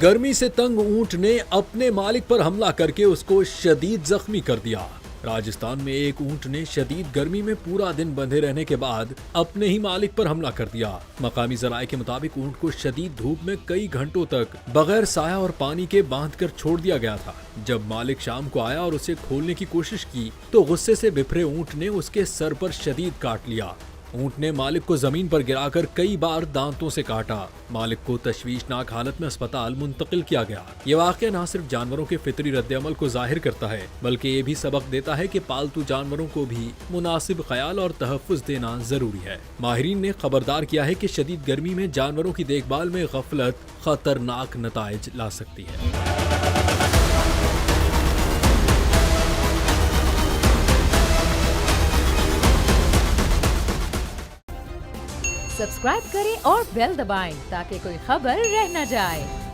गर्मी से तंग ऊंट ने अपने मालिक पर हमला करके उसको शदीद जख्मी कर दिया। राजस्थान में एक ऊंट ने शदीद गर्मी में पूरा दिन बंधे रहने के बाद अपने ही मालिक पर हमला कर दिया। मकामी जराये के मुताबिक ऊंट को शदीद धूप में कई घंटों तक बगैर साया और पानी के बांध कर छोड़ दिया गया था। जब मालिक शाम को आया और उसे खोलने की कोशिश की तो गुस्से से बिफरे ऊंट ने उसके सर पर शदीद काट लिया। ऊंट ने मालिक को जमीन पर गिराकर कई बार दांतों से काटा। मालिक को तशवीशनाक हालत में अस्पताल मुंतकिल किया गया। ये वाकया न सिर्फ जानवरों के फितरी रद्द-ए-अमल को जाहिर करता है बल्कि ये भी सबक देता है कि पालतू जानवरों को भी मुनासिब ख्याल और तहफ़्फ़ुज़ देना जरूरी है। माहिरीन ने खबरदार किया है कि शदीद गर्मी में जानवरों की देखभाल में गफलत खतरनाक नताइज ला सकती है। सब्सक्राइब करें और बेल दबाएं ताकि कोई खबर रह न जाए।